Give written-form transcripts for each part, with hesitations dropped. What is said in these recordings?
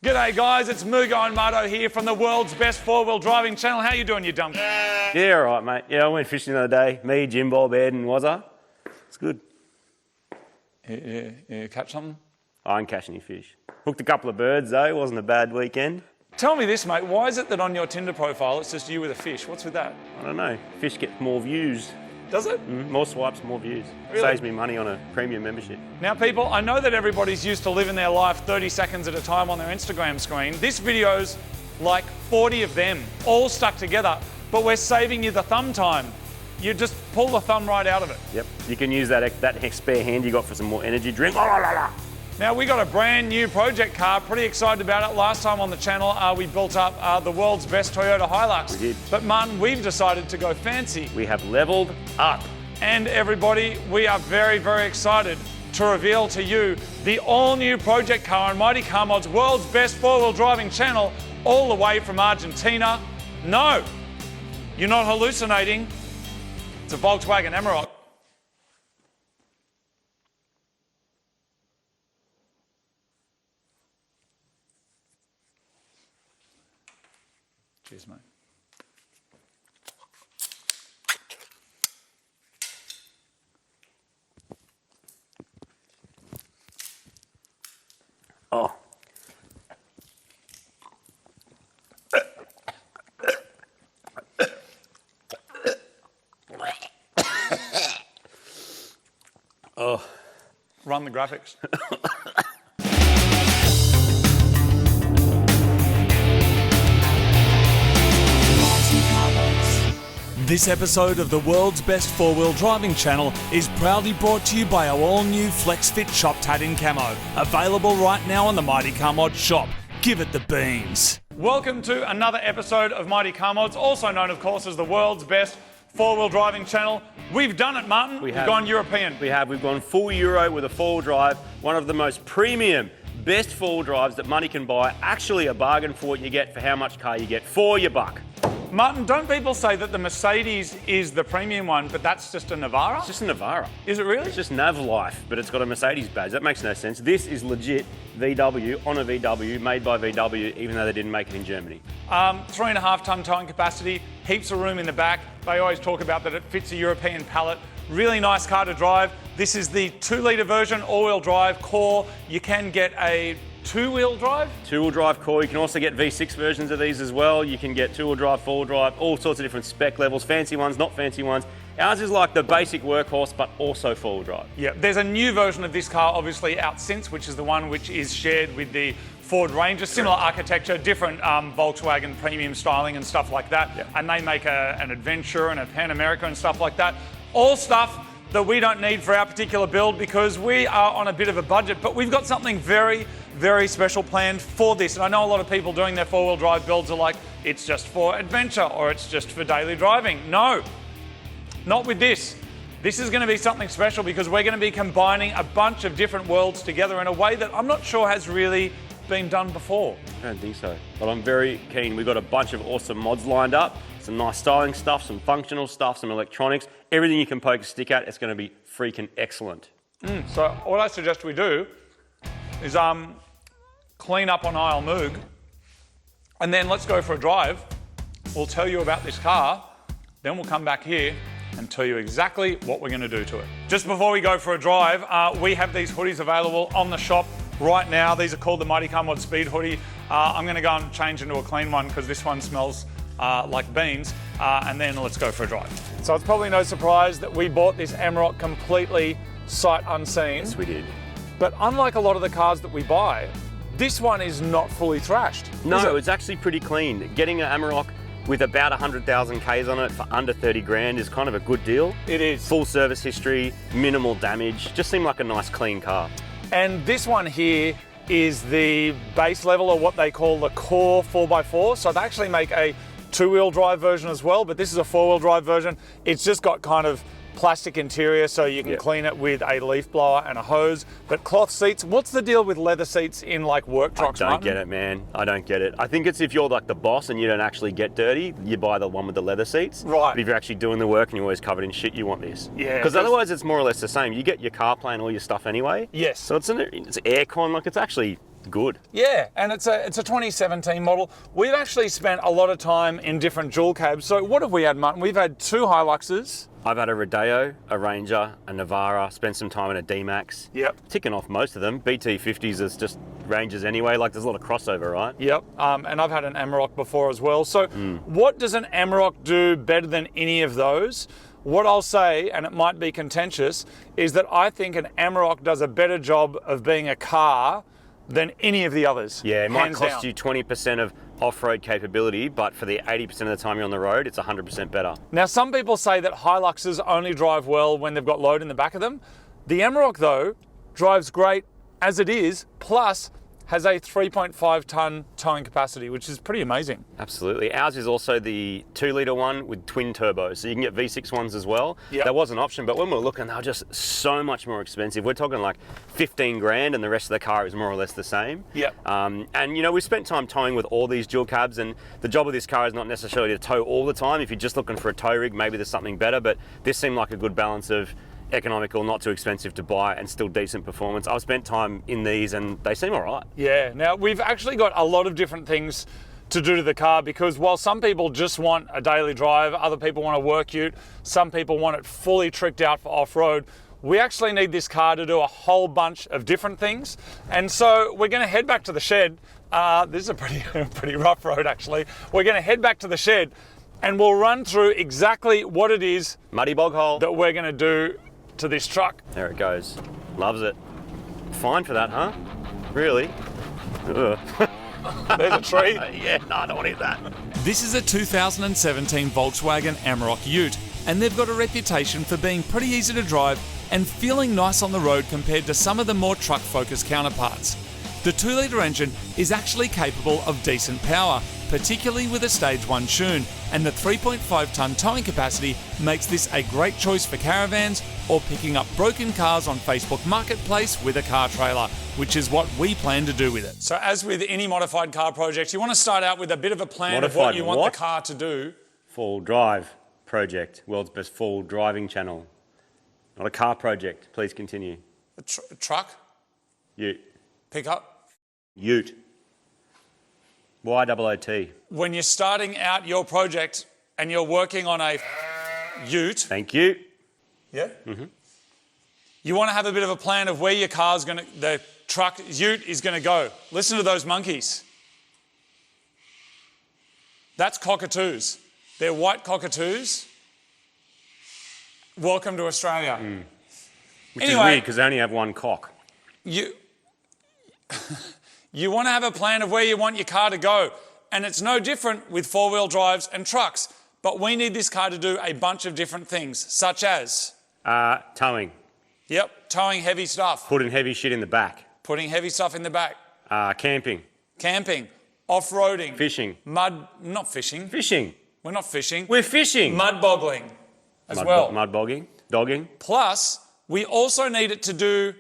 G'day guys, it's Mugo and Marto here from the world's best four-wheel driving channel. How you doing, you dumb? Yeah, all right, mate. Yeah, I went fishing the other day. Me, Jim Bob, Ed and Wazza. It's good. You catch something? I ain't catching any fish. Hooked a couple of birds though. Wasn't a bad weekend. Tell me this, mate. Why is it that on your Tinder profile it's just you with a fish? What's with that? I don't know. Fish get more views. Does it? More swipes, more views. Really? Saves me money on a premium membership. Now people, I know that everybody's used to living their life 30 seconds at a time on their Instagram screen. This video's like 40 of them, all stuck together, but we're saving you the thumb time. You just pull the thumb right out of it. Yep. You can use that spare hand you got for some more energy drink. Now we got a brand new project car, pretty excited about it. Last time on the channel we built up the world's best Toyota Hilux. We did. But Martin, we've decided to go fancy. We have leveled up. And everybody, we are very, very excited to reveal to you the all-new project car on Mighty Car Mod's world's best four-wheel driving channel, all the way from Argentina. No, you're not hallucinating. It's a Volkswagen Amarok. Cheers, mate. Oh. Oh. Run the graphics. This episode of the world's best four-wheel driving channel is proudly brought to you by our all-new FlexFit Shop Tat in Camo. Available right now on the Mighty Car Mod shop. Give it the beans. Welcome to another episode of Mighty Car Mods, also known, of course, as the world's best four-wheel driving channel. We've done it, Martin. We've gone European. We have. We've gone full Euro with a four-wheel drive. One of the most premium, best four-wheel drives that money can buy. Actually a bargain for what you get for how much car you get for your buck. Martin, don't people say that the Mercedes is the premium one, but that's just a Navara? It's just a Navara. Is it really? It's just Nav Life, but it's got a Mercedes badge. That makes no sense. This is legit VW on a VW, made by VW, even though they didn't make it in Germany. 3.5 tonne towing capacity, heaps of room in the back. They always talk about that it fits a European palette. Really nice car to drive. This is the 2-litre version, all-wheel drive, core. You can get a two-wheel drive? Two-wheel drive core. You can also get V6 versions of these as well. You can get two-wheel drive, four-wheel drive, all sorts of different spec levels, fancy ones, not fancy ones. Ours is like the basic workhorse, but also four-wheel drive. Yeah, there's a new version of this car obviously out since, which is the one which is shared with the Ford Ranger. Similar architecture, different Volkswagen premium styling and stuff like that. Yeah. And they make an Adventure and a Pan America and stuff like that. All stuff that we don't need for our particular build because we are on a bit of a budget, but we've got something very, very special planned for this. And I know a lot of people doing their four-wheel drive builds are like, it's just for adventure or it's just for daily driving. No, not with this. This is going to be something special because we're going to be combining a bunch of different worlds together in a way that I'm not sure has really been done before. I don't think so, but I'm very keen. We've got a bunch of awesome mods lined up, some nice styling stuff, some functional stuff, some electronics, everything you can poke a stick at. It's going to be freaking excellent. So what I suggest we do is clean up on Isle Moog, and then let's go for a drive. We'll tell you about this car, then we'll come back here and tell you exactly what we're going to do to it. Just before we go for a drive, we have these hoodies available on the shop right now. These are called the Mighty Car Mod Speed Hoodie. I'm going to go and change into a clean one because this one smells like beans, and then let's go for a drive. So it's probably no surprise that we bought this Amarok completely sight unseen. Yes, we did. But unlike a lot of the cars that we buy, this one is not fully thrashed. No, it's actually pretty clean. Getting an Amarok with about 100,000 Ks on it for under 30 grand is kind of a good deal. It is. Full service history, minimal damage, just seemed like a nice clean car. And this one here is the base level, or what they call the core 4x4. So they actually make a two-wheel drive version as well, but this is a four-wheel drive version. It's just got kind of plastic interior so you can clean it with a leaf blower and a hose. But cloth seats, what's the deal with leather seats in like work trucks, I don't get it, man. I don't get it. I think it's if you're like the boss and you don't actually get dirty, you buy the one with the leather seats. Right. But if you're actually doing the work and you're always covered in shit, you want this. Yeah. Because otherwise it's more or less the same. You get your car plane, all your stuff anyway. Yes. So it's aircon, like it's actually good. Yeah, and it's a 2017 model. We've actually spent a lot of time in different dual cabs. So what have we had, Martin? We've had 2 Hiluxes. I've had a Rodeo, a Ranger, a Navara, spent some time in a D-Max. Yep. Ticking off most of them. BT50s is just Rangers anyway, like there's a lot of crossover, right? Yep, and I've had an Amarok before as well. So what does an Amarok do better than any of those? What I'll say, and it might be contentious, is that I think an Amarok does a better job of being a car than any of the others. Yeah, it might hands cost down. you 20% of off-road capability, but for the 80% of the time you're on the road, it's 100% better. Now, some people say that Hiluxes only drive well when they've got load in the back of them. The Amarok, though, drives great as it is, plus has a 3.5 tonne towing capacity, which is pretty amazing. Absolutely. Ours is also the 2-litre one with twin turbos, so you can get V6 ones as well. Yep. That was an option, but when we were looking, they were just so much more expensive. We're talking like 15 grand, and the rest of the car is more or less the same. Yep. And you know, we spent time towing with all these dual cabs, and the job of this car is not necessarily to tow all the time. If you're just looking for a tow rig, maybe there's something better, but this seemed like a good balance of economical, not too expensive to buy, and still decent performance. I've spent time in these and they seem all right. Yeah, now we've actually got a lot of different things to do to the car, because while some people just want a daily drive, other people want a work ute, some people want it fully tricked out for off-road, we actually need this car to do a whole bunch of different things. And so we're going to head back to the shed. This is a pretty rough road, actually. We're going to head back to the shed and we'll run through exactly what it is Muddy bog hole that we're going to do to this truck. There it goes. Loves it. Fine for that, huh? Really? Ugh. There's a tree. Yeah, no, I don't want to eat that. This is a 2017 Volkswagen Amarok Ute, and they've got a reputation for being pretty easy to drive and feeling nice on the road compared to some of the more truck-focused counterparts. The 2-litre engine is actually capable of decent power, particularly with a Stage 1 tune, and the 3.5 tonne towing capacity makes this a great choice for caravans or picking up broken cars on Facebook Marketplace with a car trailer, which is what we plan to do with it. So as with any modified car project, you want to start out with a bit of a plan of what you want the car to do. Full drive project, world's best full driving channel. Not a car project, please continue. A truck? Ute. Pickup? Ute. Y-O-O-T. When you're starting out your project and you're working on a ute. Thank you. Yeah? Mm-hmm. You want to have a bit of a plan of where your car's going to, the truck, ute is going to go. Listen to those monkeys. That's cockatoos. They're white cockatoos. Welcome to Australia. Which is weird because they only have one cock. You want to have a plan of where you want your car to go. And it's no different with four-wheel drives and trucks. But we need this car to do a bunch of different things, such as... towing. Yep, towing heavy stuff. Putting heavy shit in the back. Putting heavy stuff in the back. Camping. Camping. Off-roading. Fishing. Not fishing. Fishing. We're not fishing. We're fishing. Mud boggling as well. Mud bogging. Dogging. Plus, we also need it to do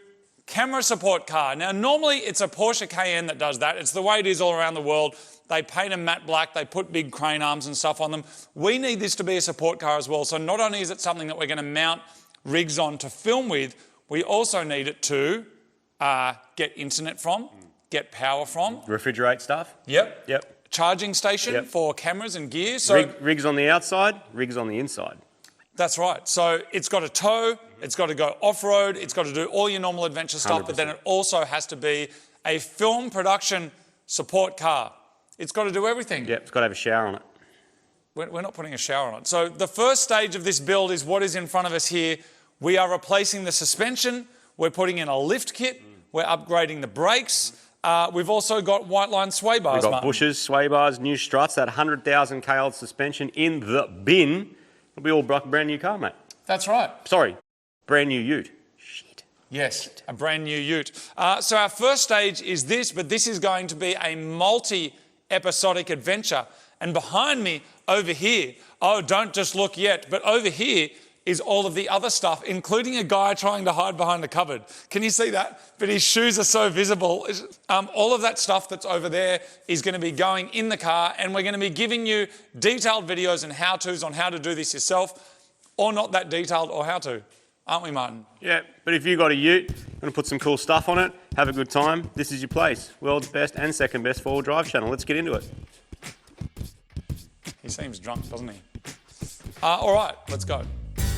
camera support car. Now, normally it's a Porsche Cayenne that does that. It's the way it is all around the world. They paint them matte black. They put big crane arms and stuff on them. We need this to be a support car as well. So not only is it something that we're going to mount rigs on to film with, we also need it to get internet from, get power from. Refrigerate stuff. Yep. Charging station for cameras and gear. So rigs on the outside, rigs on the inside. That's right. So it's got to tow, it's got to go off-road, it's got to do all your normal adventure stuff, 100%. but then it also has to be a film production support car. It's got to do everything. Yep, it's got to have a shower on it. We're not putting a shower on it. So the first stage of this build is what is in front of us here. We are replacing the suspension, we're putting in a lift kit, we're upgrading the brakes. We've also got white line sway bars. We've got bushers, sway bars, new struts, that 100,000 k suspension in the bin. It'll be all brand new car, mate. That's right. Sorry, brand new ute. Shit. Yes, a brand new ute. So our first stage is this, but this is going to be a multi-episodic adventure. And behind me, over here, oh, don't just look yet, but over here is all of the other stuff, including a guy trying to hide behind the cupboard. Can you see that? But his shoes are so visible. All of that stuff that's over there is going to be going in the car, and we're going to be giving you detailed videos and how-tos on how to do this yourself, or not that detailed or how to. aren't we, Martin? Yeah, but if you got a ute, going to put some cool stuff on it, have a good time, this is your place. World's best and second best four-wheel drive channel. Let's get into it. He seems drunk, doesn't he? All right, let's go.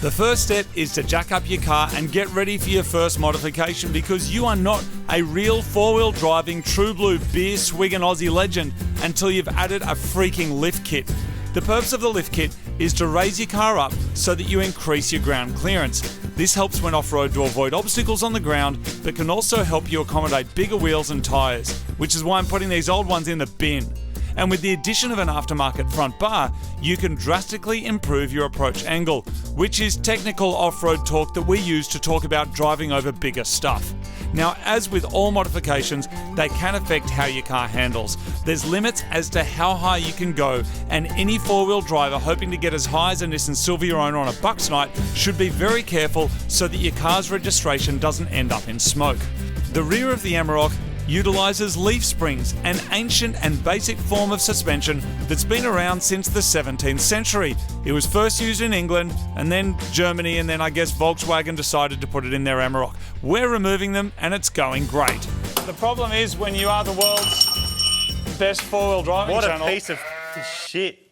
The first step is to jack up your car and get ready for your first modification, because you are not a real four-wheel driving true blue beer swigging Aussie legend until you've added a freaking lift kit. The purpose of the lift kit is to raise your car up so that you increase your ground clearance. This helps when off-road to avoid obstacles on the ground, but can also help you accommodate bigger wheels and tyres, which is why I'm putting these old ones in the bin. And with the addition of an aftermarket front bar, you can drastically improve your approach angle, which is technical off-road talk that we use to talk about driving over bigger stuff. Now, as with all modifications, they can affect how your car handles. There's limits as to how high you can go, and any four-wheel driver hoping to get as high as a Nissan Silvia owner on a Bucks night should be very careful so that your car's registration doesn't end up in smoke. The rear of the Amarok utilises leaf springs, an ancient and basic form of suspension that's been around since the 17th century. It was first used in England, and then Germany, and then I guess Volkswagen decided to put it in their Amarok. We're removing them, and it's going great. The problem is when you are the world's best four-wheel driving channel... What a piece of shit.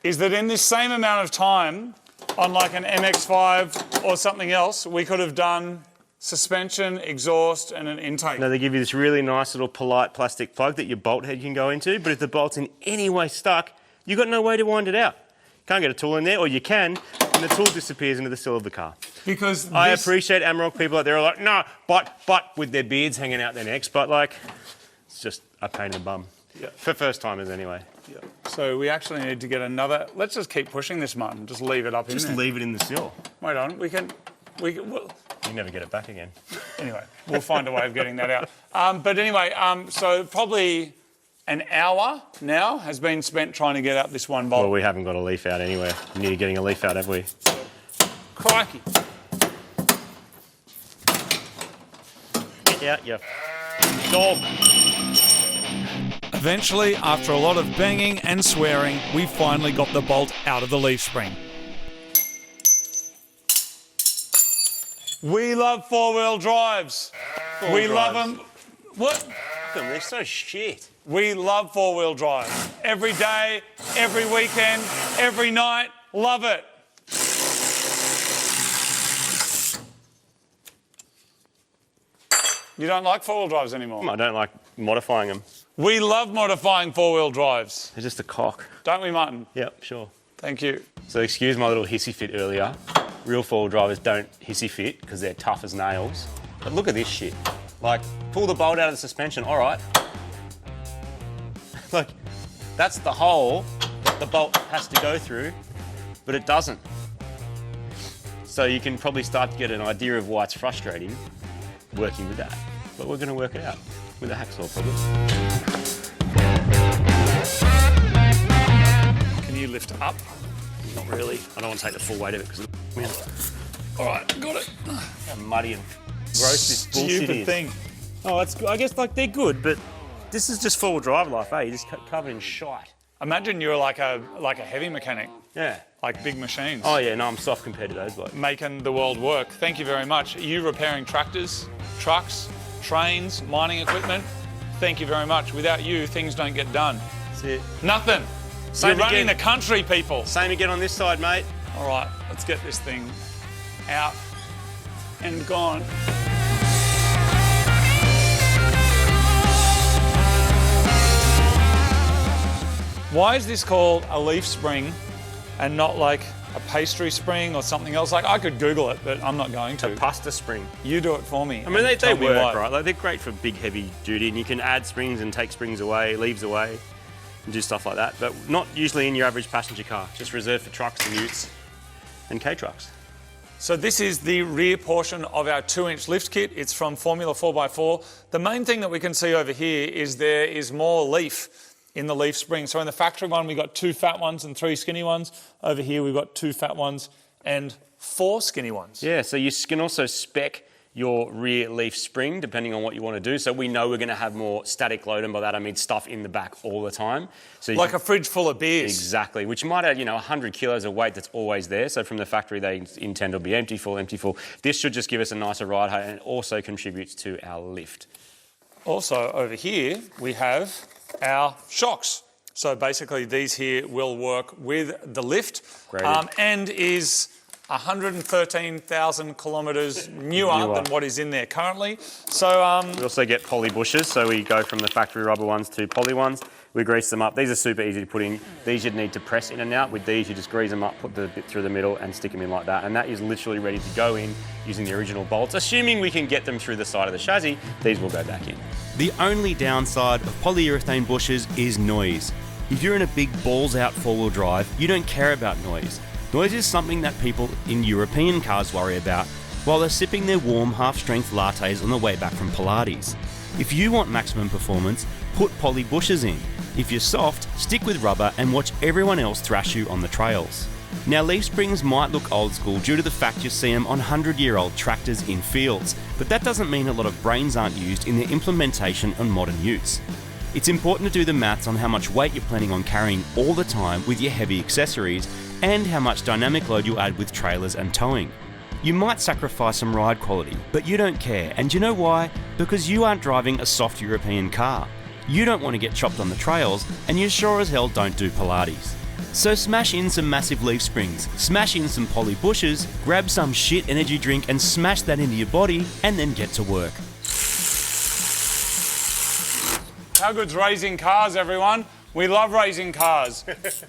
...is that in this same amount of time, on like an MX-5 or something else, we could have done suspension, exhaust, and an intake. Now they give you this really nice little polite plastic plug that your bolt head can go into, but if the bolt's in any way stuck, you've got no way to wind it out. Can't get a tool in there, or you can, and the tool disappears into the sill of the car. Because I appreciate Amarok people out there are like, no, but with their beards hanging out their necks, but like, it's just a pain in the bum. Yeah. For first timers anyway. Yeah. So we actually need to get another... Let's just keep pushing this, Martin. Just leave it up in there. Just leave it in the sill. Wait on, we'll, You never get it back again. anyway, we'll find a way of getting that out. But anyway, so probably an hour now has been spent trying to get out this one bolt. Well, we haven't got a leaf out anywhere. Near getting a leaf out, have we? Crikey. Get out, you dog. Eventually, after a lot of banging and swearing, we finally got the bolt out of the leaf spring. We love four-wheel drives. We love them. What? Look at them, they're so shit. We love four-wheel drives. Every day, every weekend, every night. Love it. You don't like four-wheel drives anymore? I don't like modifying them. We love modifying four-wheel drives. They're just a cock. Don't we, Martin? Yep, sure. Thank you. So excuse my little hissy fit earlier. Real four-wheel drivers don't hissy fit because they're tough as nails. But look at this shit. Like, pull the bolt out of the suspension, all right. Like, that's the hole that the bolt has to go through, but it doesn't. So you can probably start to get an idea of why it's frustrating working with that. But we're going to work it out with a hacksaw probably. Can you lift up? Not really. I don't want to take the full weight of it because All right, got it. how muddy and gross this bullshit Stupid is. thing. Oh, it's I guess like they're good, but this is just four-wheel drive life, eh? You're just covered in shite. Imagine you're like a heavy mechanic, Yeah. like big machines. Oh yeah, no, I'm soft compared to those blokes. Making the world work. Thank you very much. Are you repairing tractors, trucks, trains, mining equipment? Thank you very much. Without you, things don't get done. That's it. Nothing. Same You're running again. the country, people. Same again on this side, mate. All right, let's get this thing out and gone. Why is this called a leaf spring and not like a pastry spring or something else? Like, I could Google it, but I'm not going to. A pasta spring. You do it for me. I mean, they Tell me work, why. right? Like, they're great for big, heavy duty, and you can add springs and take springs away, leaves away, and do stuff like that. But not usually in your average passenger car. Just reserved for trucks and utes and K-trucks. So this is the rear portion of our 2-inch lift kit. It's from Formula 4x4. The main thing that we can see over here is there is more leaf in the leaf spring. So in the factory one, we got 2 fat ones and 3 skinny ones. Over here, we've got 2 fat ones and 4 skinny ones. Yeah, so you can also spec your rear leaf spring, depending on what you want to do. So we know we're going to have more static load, and by that I mean stuff in the back all the time. So like a fridge full of beers. Exactly, which might add, 100 kilos of weight that's always there. So from the factory, they intend to be empty, full, empty, full. This should just give us a nicer ride height, and it also contributes to our lift. Also, over here, we have our shocks. So basically, these here will work with the lift, and is 113,000 kilometres newer than what is in there currently. So we also get poly bushes, so we go from the factory rubber ones to poly ones. We grease them up. These are super easy to put in. These you'd need to press in and out. With these, you just grease them up, put the bit through the middle and stick them in like that. And that is literally ready to go in using the original bolts. Assuming we can get them through the side of the chassis, these will go back in. The only downside of polyurethane bushes is noise. If you're in a big balls out four-wheel drive, you don't care about noise. Noise is something that people in European cars worry about while they're sipping their warm half-strength lattes on the way back from Pilates. If you want maximum performance, put poly bushes in. If you're soft, stick with rubber and watch everyone else thrash you on the trails. Now, leaf springs might look old school due to the fact you see them on 100-year-old tractors in fields, but that doesn't mean a lot of brains aren't used in their implementation on modern utes. It's important to do the maths on how much weight you're planning on carrying all the time with your heavy accessories and how much dynamic load you'll add with trailers and towing. You might sacrifice some ride quality, but you don't care. And you know why? Because you aren't driving a soft European car. You don't want to get chopped on the trails, and you sure as hell don't do Pilates. So smash in some massive leaf springs, smash in some poly bushes, grab some shit energy drink and smash that into your body, and then get to work. how good's raising cars, everyone? We love raising cars.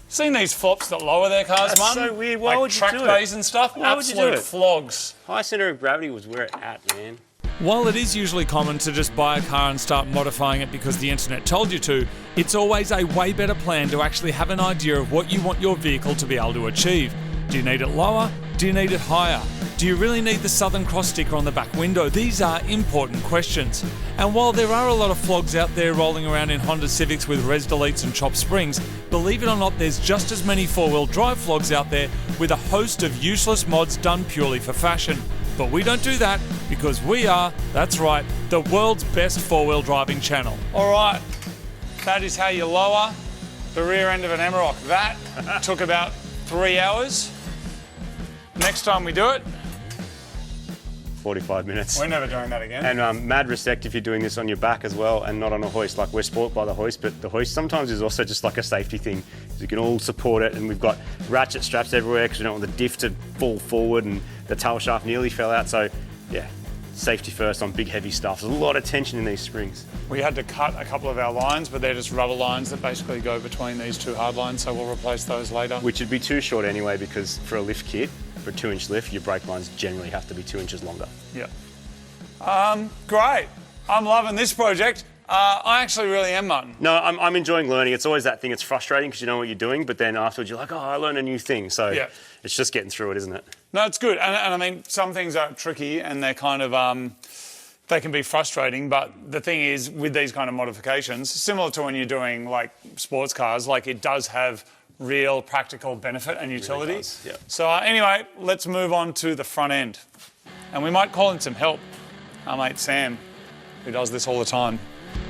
Seen these flops that lower their cars, That's Mum? so weird. Why like would you track do it? days and stuff. Why would you do it? Flogs. High centre of gravity was where it's at, man. While it is usually common to just buy a car and start modifying it because the internet told you to, it's always a way better plan to actually have an idea of what you want your vehicle to be able to achieve. Do you need it lower? Do you need it higher? Do you really need the Southern Cross sticker on the back window? These are important questions. And while there are a lot of flogs out there rolling around in Honda Civics with res deletes and chopped springs, believe it or not, there's just as many four-wheel drive flogs out there with a host of useless mods done purely for fashion. But we don't do that because we are, that's right, the world's best four-wheel driving channel. All right, that is how you lower the rear end of an Amarok. That took about 3 hours. Next time we do it, 45 minutes. we're never doing that again. And mad respect if you're doing this on your back as well and not on a hoist. Like, we're sport by the hoist, but the hoist sometimes is also just like a safety thing. So you can all support it, and we've got ratchet straps everywhere because we don't want the diff to fall forward, and the tail shaft nearly fell out. So yeah, safety first on big heavy stuff. There's a lot of tension in these springs. We had to cut a couple of our lines, but they're just rubber lines that basically go between these two hard lines, so we'll replace those later. Which would be too short anyway, because for a lift kit, for a 2-inch lift, your brake lines generally have to be 2 inches longer. Yeah. Great. I'm loving this project. I actually really am, Martin. No, I'm enjoying learning. It's always that thing. It's frustrating because you know what you're doing, but then afterwards you're like, oh, I learned a new thing. So Yeah. it's just getting through it, isn't it? No, it's good. And I mean, some things are tricky and they're kind of, they can be frustrating. But the thing is, with these kind of modifications, similar to when you're doing like sports cars, like it does have real practical benefit and utility. Really does, yeah. So anyway, let's move on to the front end. And we might call in some help. Our mate Sam, who does this all the time.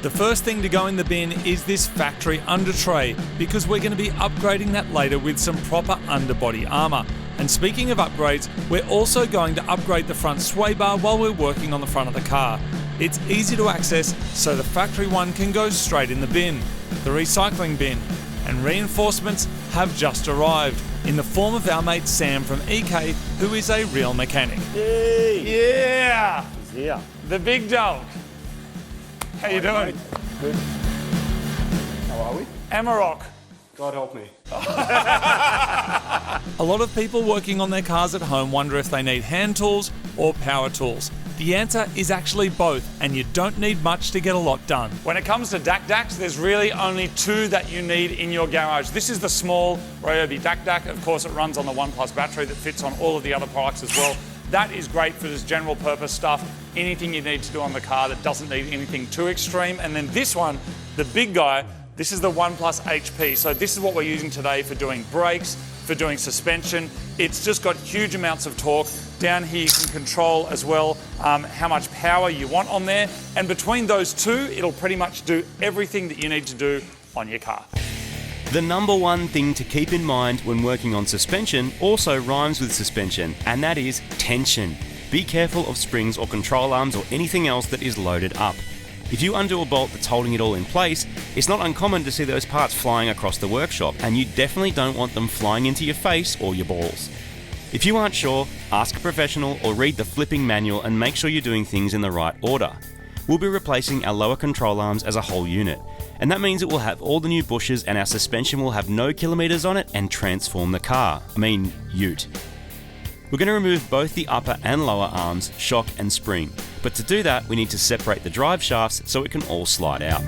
The first thing to go in the bin is this factory under tray, because we're going to be upgrading that later with some proper underbody armour. And speaking of upgrades, we're also going to upgrade the front sway bar while we're working on the front of the car. It's easy to access, so the factory one can go straight in the bin, the recycling bin. And reinforcements have just arrived in the form of our mate Sam from EK, who is a real mechanic. Yeah! Yeah. The big dog. How you doing? Good. How are we? Amarok. God help me. A lot of people working on their cars at home wonder if they need hand tools or power tools. The answer is actually both, and you don't need much to get a lot done. When it comes to DAC-DACs, there's really only two that you need in your garage. This is the small Ryobi DAC-DAC. Of course, it runs on the ONE+ battery that fits on all of the other products as well. That is great for this general purpose stuff, anything you need to do on the car that doesn't need anything too extreme. And then this one, the big guy, this is the ONE+ HP. So this is what we're using today for doing brakes, for doing suspension. It's just got huge amounts of torque. Down here you can control as well how much power you want on there. And between those two, it'll pretty much do everything that you need to do on your car. The number one thing to keep in mind when working on suspension also rhymes with suspension, and that is tension. Be careful of springs or control arms or anything else that is loaded up. If you undo a bolt that's holding it all in place, it's not uncommon to see those parts flying across the workshop, and you definitely don't want them flying into your face or your balls. If you aren't sure, ask a professional or read the flipping manual and make sure you're doing things in the right order. We'll be replacing our lower control arms as a whole unit, and that means it will have all the new bushes and our suspension will have no kilometres on it and transform the car. Ute. We're going to remove both the upper and lower arms, shock and spring, but to do that we need to separate the drive shafts so it can all slide out.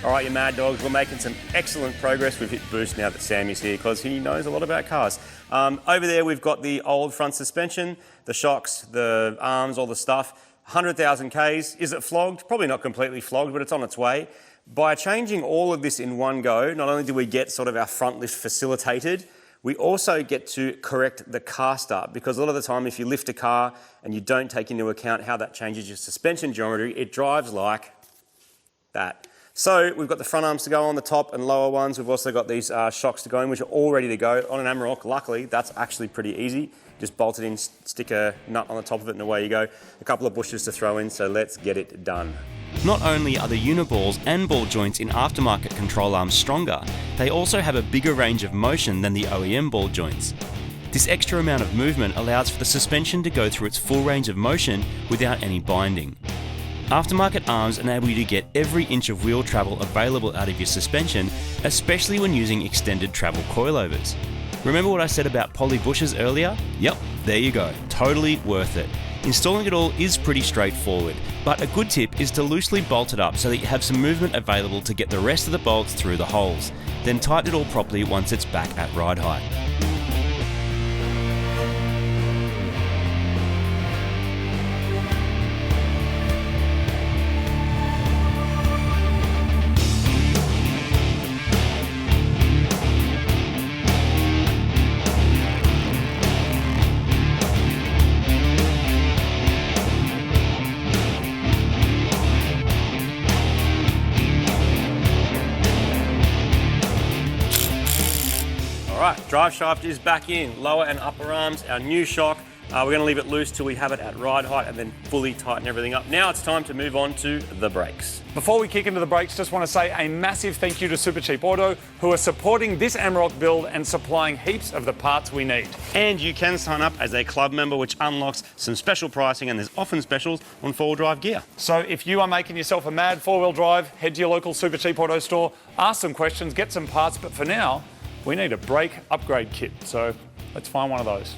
All right, you mad dogs, we're making some excellent progress with Hit Boost now that Sammy's here because he knows a lot about cars. Over there we've got the old front suspension, the shocks, the arms, all the stuff. 100,000 Ks. Is it flogged? Probably not completely flogged, but it's on its way. By changing all of this in one go, not only do we get sort of our front lift facilitated, we also get to correct the car start, because a lot of the time if you lift a car and you don't take into account how that changes your suspension geometry, it drives like that. So we've got the front arms to go on, the top and lower ones. We've also got these shocks to go in, which are all ready to go. On an Amarok, luckily, that's actually pretty easy. Just bolt it in, stick a nut on the top of it and away you go. A couple of bushes to throw in, so let's get it done. Not only are the uniballs and ball joints in aftermarket control arms stronger, they also have a bigger range of motion than the OEM ball joints. This extra amount of movement allows for the suspension to go through its full range of motion without any binding. Aftermarket arms enable you to get every inch of wheel travel available out of your suspension, especially when using extended travel coilovers. Remember what I said about poly bushes earlier? Yep, there you go. Totally worth it. Installing it all is pretty straightforward, but a good tip is to loosely bolt it up so that you have some movement available to get the rest of the bolts through the holes. Then tighten it all properly once it's back at ride height. Alright, drive shaft is back in, lower and upper arms, our new shock. We're going to leave it loose till we have it at ride height and then fully tighten everything up. Now it's time to move on to the brakes. Before we kick into the brakes, just want to say a massive thank you to Supercheap Auto, who are supporting this Amarok build and supplying heaps of the parts we need. And you can sign up as a club member, which unlocks some special pricing, and there's often specials on four-wheel drive gear. So if you are making yourself a mad four-wheel drive, head to your local Supercheap Auto store, ask some questions, get some parts, but for now, we need a brake upgrade kit. So let's find one of those.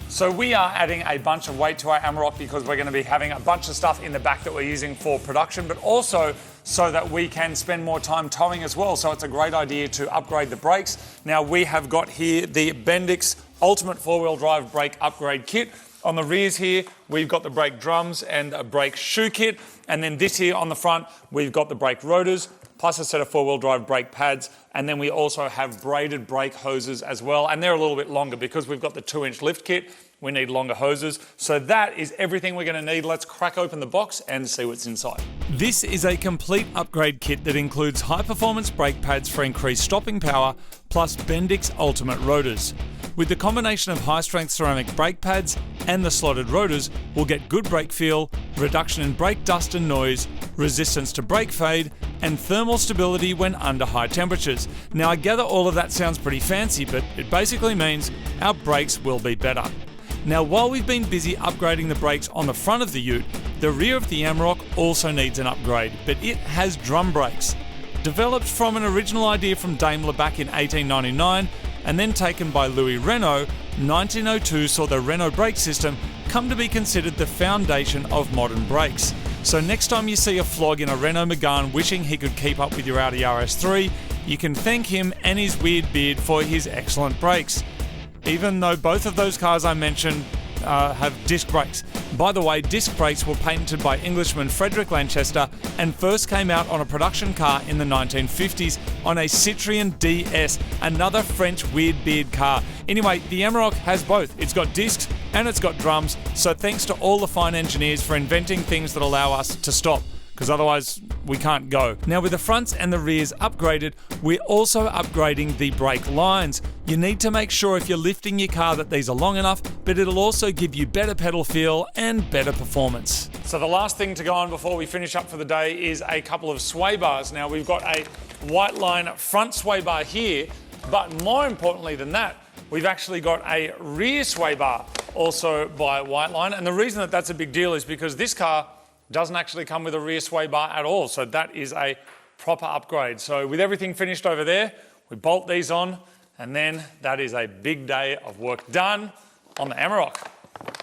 So we are adding a bunch of weight to our Amarok because we're going to be having a bunch of stuff in the back that we're using for production, but also so that we can spend more time towing as well. So it's a great idea to upgrade the brakes. Now we have got here the Bendix Ultimate Four-Wheel Drive Brake Upgrade Kit. On the rears here, we've got the brake drums and a brake shoe kit. And then this here on the front, we've got the brake rotors, plus a set of four-wheel drive brake pads. And then we also have braided brake hoses as well. And they're a little bit longer because we've got the 2-inch lift kit. We need longer hoses. So that is everything we're going to need. Let's crack open the box and see what's inside. This is a complete upgrade kit that includes high-performance brake pads for increased stopping power, plus Bendix Ultimate rotors. With the combination of high-strength ceramic brake pads and the slotted rotors, we'll get good brake feel, reduction in brake dust and noise, resistance to brake fade, and thermal stability when under high temperatures. Now I gather all of that sounds pretty fancy, but it basically means our brakes will be better. Now while we've been busy upgrading the brakes on the front of the ute, the rear of the Amarok also needs an upgrade, but it has drum brakes. Developed from an original idea from Daimler back in 1899 and then taken by Louis Renault, 1902 saw the Renault brake system come to be considered the foundation of modern brakes. So next time you see a flog in a Renault Megane wishing he could keep up with your Audi RS3, you can thank him and his weird beard for his excellent brakes. even though both of those cars I mentioned have disc brakes. By the way, disc brakes were patented by Englishman Frederick Lanchester and first came out on a production car in the 1950s on a Citroën DS, another French weird beard car. Anyway, the Amarok has both. It's got discs and it's got drums, so thanks to all the fine engineers for inventing things that allow us to stop, because otherwise we can't go. Now, with the fronts and the rears upgraded, we're also upgrading the brake lines. You need to make sure if you're lifting your car that these are long enough, but it'll also give you better pedal feel and better performance. So the last thing to go on before we finish up for the day is a couple of sway bars. Now, we've got a white line front sway bar here, but more importantly than that, we've actually got a rear sway bar also by White Line. And the reason that that's a big deal is because this car doesn't actually come with a rear sway bar at all. So that is a proper upgrade. So with everything finished over there, we bolt these on, and then that is a big day of work done on the Amarok.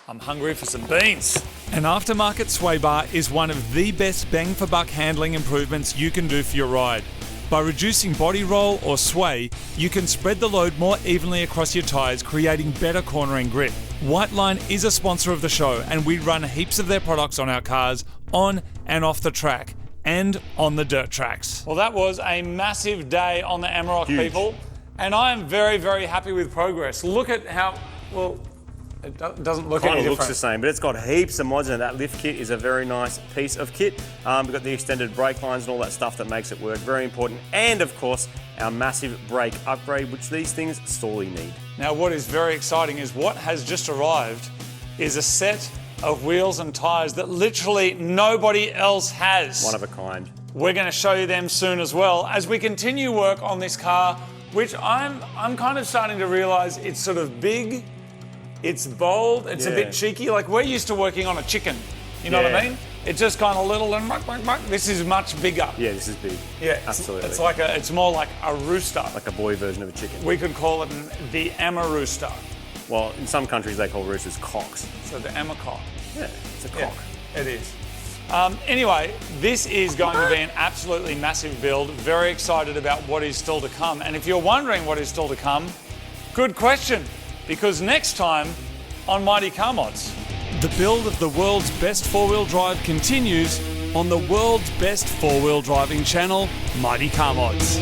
I'm hungry for some beans. An aftermarket sway bar is one of the best bang for buck handling improvements you can do for your ride. By reducing body roll or sway, you can spread the load more evenly across your tyres, creating better cornering grip. White Line is a sponsor of the show, and we run heaps of their products on our cars, on and off the track, and on the dirt tracks. Well, that was a massive day on the Amarok, people, and I am very, very happy with progress. Look at how, well, it doesn't look any Kind of different. looks the same, but it's got heaps of mods in it. That lift kit is a very nice piece of kit. We've got the extended brake lines and all that stuff that makes it work. Very important. And of course, our massive brake upgrade, which these things sorely need. Now, what is very exciting is what has just arrived is a set of wheels and tyres that literally nobody else has. One of a kind. We're going to show you them soon as well as we continue work on this car, which I'm kind of starting to realise it's sort of big, it's bold, it's a bit cheeky. Like, we're used to working on a chicken, you know what I mean? It's just kind of little and muck, muck, muck. This is much bigger. Yeah, this is big. Yeah, absolutely. It's more like a rooster. Like a boy version of a chicken. We could call it the Amarooster. Well, in some countries they call roosters cocks. So the Amacock. Yeah, it's a cock. Yeah, it is. Anyway, this is going to be an absolutely massive build. Very excited about what is still to come. And if you're wondering what is still to come, good question. Because next time on Mighty Car Mods. The build of the world's best four-wheel drive continues on the world's best four-wheel driving channel, Mighty Car Mods.